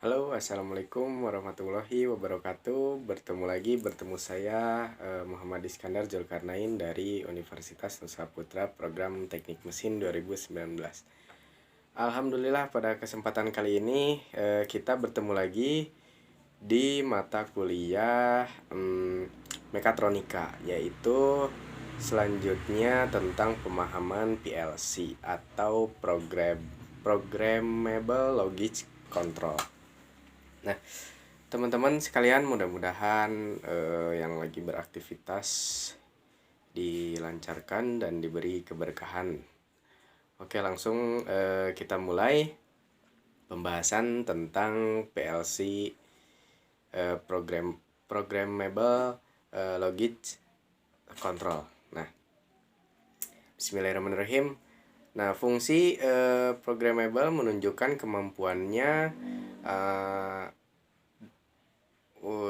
Halo, assalamualaikum warahmatullahi wabarakatuh. Bertemu saya Muhammad Iskandar Zulkarnain dari Universitas Nusa Putra, program Teknik Mesin 2019. Alhamdulillah pada kesempatan kali ini kita bertemu lagi di mata kuliah mekatronika, yaitu selanjutnya tentang pemahaman PLC atau Programmable Logic Control. Nah, teman-teman sekalian, mudah-mudahan yang lagi beraktivitas dilancarkan dan diberi keberkahan. Oke, langsung kita mulai pembahasan tentang PLC, Programmable Logic Control. Nah, bismillahirrahmanirrahim. Nah, fungsi programmable menunjukkan kemampuannya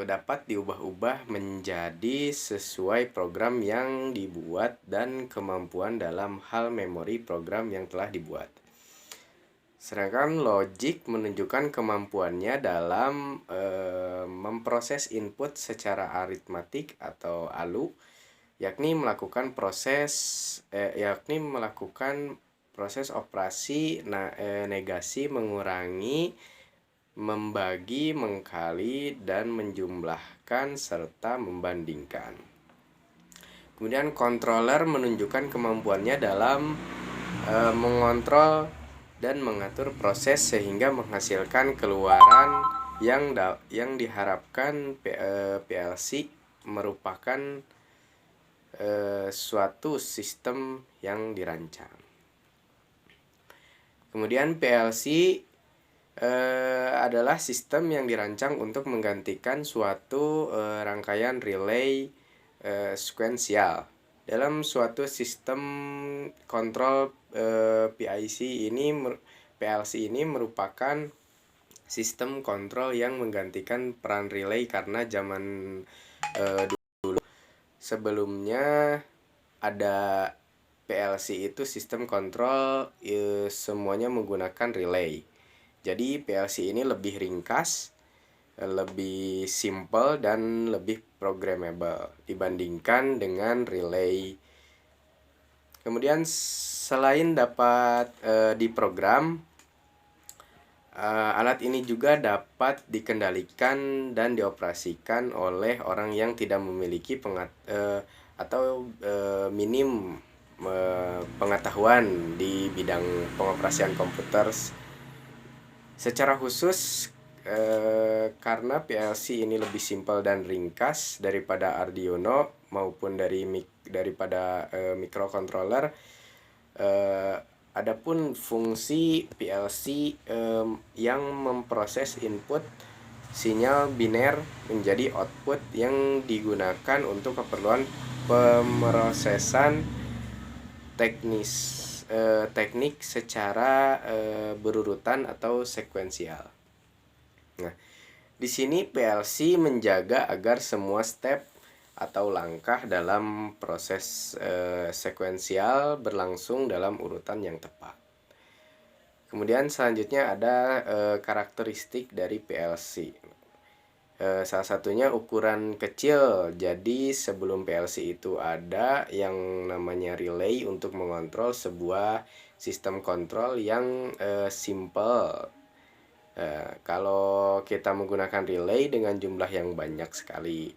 dapat diubah-ubah menjadi sesuai program yang dibuat dan kemampuan dalam hal memori program yang telah dibuat. Sedangkan logic menunjukkan kemampuannya dalam memproses input secara aritmatik atau ALU, yakni melakukan proses operasi negasi, mengurangi, membagi, mengkali, dan menjumlahkan serta membandingkan. Kemudian controller menunjukkan kemampuannya dalam mengontrol dan mengatur proses sehingga menghasilkan keluaran yang diharapkan. PLC merupakan suatu sistem yang dirancang. Kemudian PLC adalah sistem yang dirancang untuk menggantikan suatu rangkaian relay sekuensial. Dalam suatu sistem kontrol PLC ini merupakan sistem kontrol yang menggantikan peran relay, karena zaman dulu sebelumnya ada PLC itu sistem kontrol semuanya menggunakan relay. Jadi PLC ini lebih ringkas, lebih simple, dan lebih programmable dibandingkan dengan relay. Kemudian selain dapat diprogram, alat ini juga dapat dikendalikan dan dioperasikan oleh orang yang tidak memiliki minim pengetahuan di bidang pengoperasian komputer. Secara khusus karena PLC ini lebih simpel dan ringkas daripada Arduino maupun daripada microcontroller. Adapun fungsi PLC yang memproses input sinyal biner menjadi output yang digunakan untuk keperluan pemrosesan teknik secara berurutan atau sekuensial. Nah, di sini PLC menjaga agar semua step atau langkah dalam proses sekuensial berlangsung dalam urutan yang tepat. Kemudian selanjutnya ada karakteristik dari PLC. Salah satunya ukuran kecil. Jadi sebelum PLC itu ada yang namanya relay untuk mengontrol sebuah sistem kontrol yang simple. Kalau kita menggunakan relay dengan jumlah yang banyak sekali.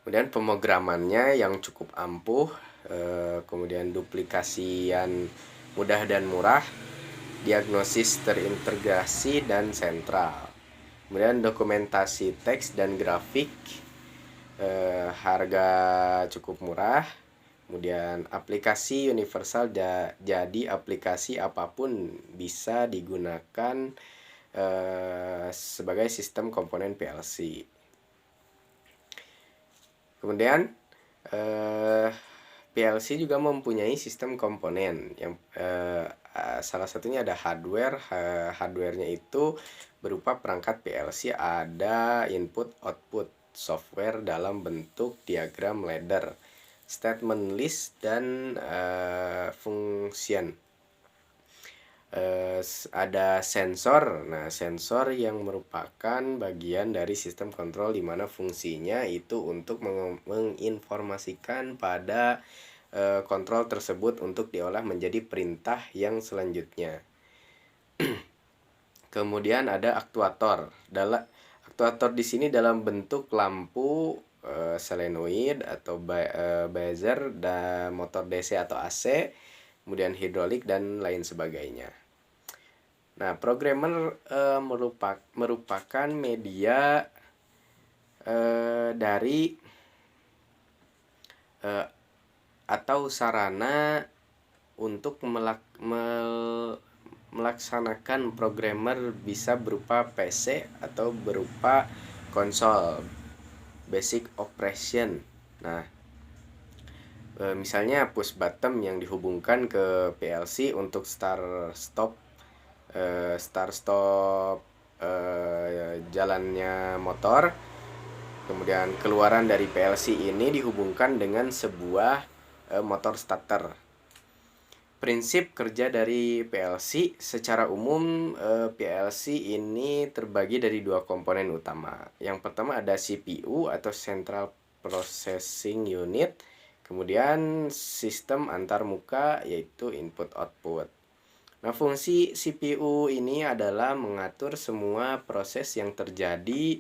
Kemudian pemrogramannya yang cukup ampuh, kemudian duplikasian mudah dan murah, diagnosis terintegrasi dan sentral. Kemudian dokumentasi teks dan grafik, harga cukup murah. Kemudian aplikasi universal, jadi aplikasi apapun bisa digunakan sebagai sistem komponen PLC. Kemudian PLC juga mempunyai sistem komponen yang salah satunya ada hardware. Hardwarenya itu berupa perangkat PLC, ada input output software dalam bentuk diagram ladder, statement list, dan function. ada sensor. Nah, sensor yang merupakan bagian dari sistem kontrol di mana fungsinya itu untuk menginformasikan pada kontrol tersebut untuk diolah menjadi perintah yang selanjutnya. Kemudian ada aktuator. Aktuator di sini dalam bentuk lampu solenoid atau buzzer dan motor DC atau AC, kemudian hidrolik dan lain sebagainya. Nah, programmer merupakan media dari atau sarana untuk melaksanakan programmer, bisa berupa PC atau berupa konsol basic operation. Nah, misalnya push button yang dihubungkan ke PLC untuk start stop jalannya motor. Kemudian keluaran dari PLC ini dihubungkan dengan sebuah motor starter. Prinsip kerja dari PLC secara umum, PLC ini terbagi dari dua komponen utama. Yang pertama ada CPU atau Central Processing Unit, kemudian sistem antarmuka yaitu input-output. Nah, fungsi CPU ini adalah mengatur semua proses yang terjadi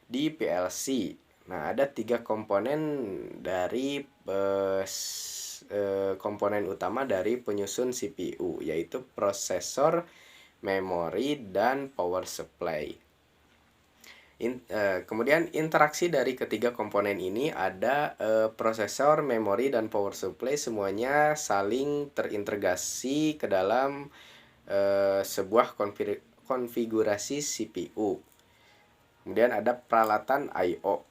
di PLC. Nah, ada tiga komponen dari komponen utama dari penyusun CPU, yaitu prosesor, memori, dan power supply. Kemudian interaksi dari ketiga komponen ini ada prosesor, memori, dan power supply, semuanya saling terintegrasi ke dalam sebuah konfigurasi CPU. Kemudian ada peralatan I/O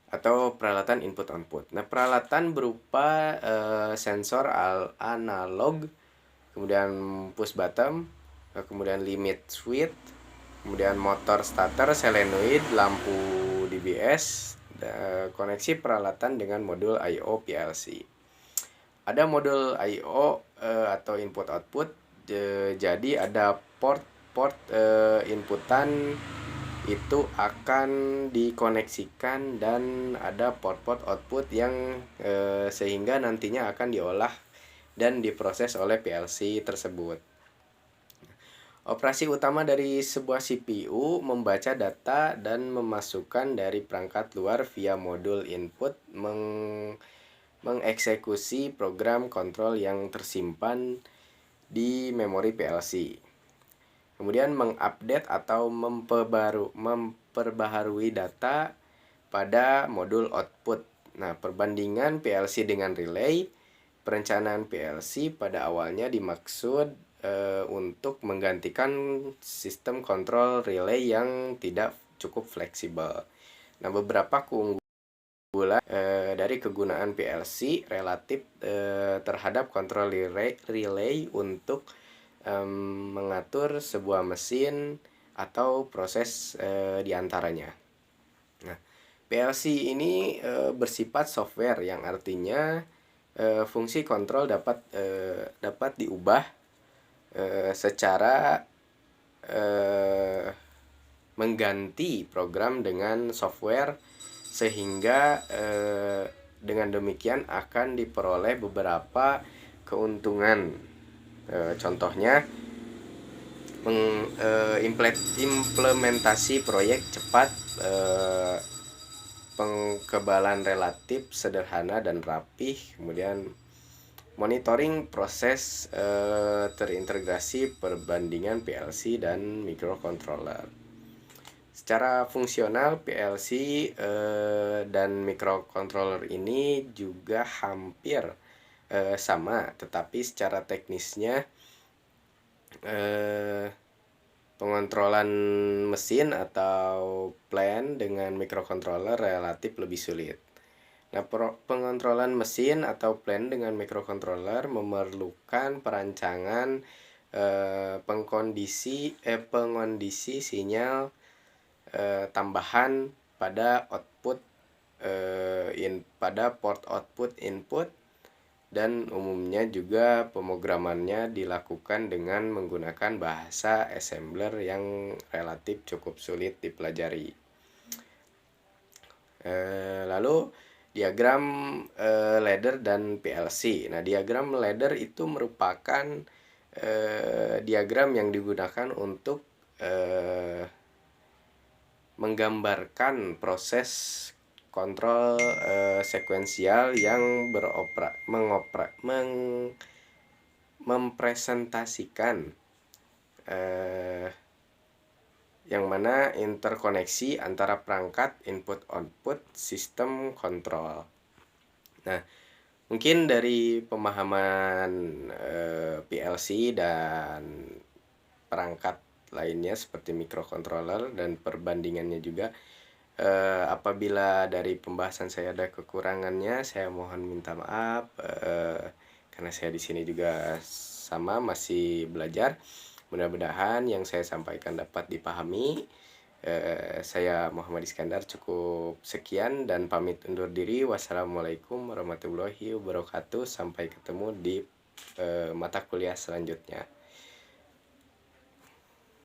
atau peralatan input-output. Nah, peralatan berupa sensor analog, kemudian push button, kemudian limit switch, kemudian motor starter, solenoid, lampu DBS, koneksi peralatan dengan modul I/O PLC. Ada modul I/O atau input-output, jadi ada port inputan itu akan dikoneksikan dan ada port output yang sehingga nantinya akan diolah dan diproses oleh PLC tersebut. Operasi utama dari sebuah CPU membaca data dan memasukkan dari perangkat luar via modul input, mengeksekusi program kontrol yang tersimpan di memori PLC. Kemudian mengupdate atau memperbaharui data pada modul output. Nah, perbandingan PLC dengan relay. Perencanaan PLC pada awalnya dimaksud untuk menggantikan sistem kontrol relay yang tidak cukup fleksibel. Nah, beberapa keunggulan dari kegunaan PLC relatif terhadap kontrol relay untuk mengatur sebuah mesin atau proses diantaranya. Nah, PLC ini bersifat software, yang artinya fungsi kontrol dapat diubah secara mengganti program dengan software, sehingga dengan demikian akan diperoleh beberapa keuntungan. Contohnya implementasi proyek cepat, pengkebalan relatif sederhana dan rapih, kemudian monitoring proses terintegrasi perbandingan PLC dan microcontroller. Secara fungsional PLC dan microcontroller ini juga hampir sama, tetapi secara teknisnya pengontrolan mesin atau plant dengan microcontroller relatif lebih sulit. Nah, pengontrolan mesin atau plant dengan microcontroller memerlukan perancangan pengkondisi sinyal tambahan pada output pada port output input, dan umumnya juga pemrogramannya dilakukan dengan menggunakan bahasa assembler yang relatif cukup sulit dipelajari. Lalu diagram ladder dan PLC. Nah, diagram ladder itu merupakan diagram yang digunakan untuk menggambarkan proses kontrol sekuensial yang mempresentasikan yang mana interkoneksi antara perangkat input-output sistem kontrol. Nah, mungkin dari pemahaman PLC dan perangkat lainnya seperti microcontroller dan perbandingannya juga, apabila dari pembahasan saya ada kekurangannya, saya mohon minta maaf, karena saya di sini juga sama masih belajar. Mudah-mudahan yang saya sampaikan dapat dipahami. Saya Muhammad Iskandar, cukup sekian dan pamit undur diri. Wassalamualaikum warahmatullahi wabarakatuh. Sampai ketemu di mata kuliah selanjutnya.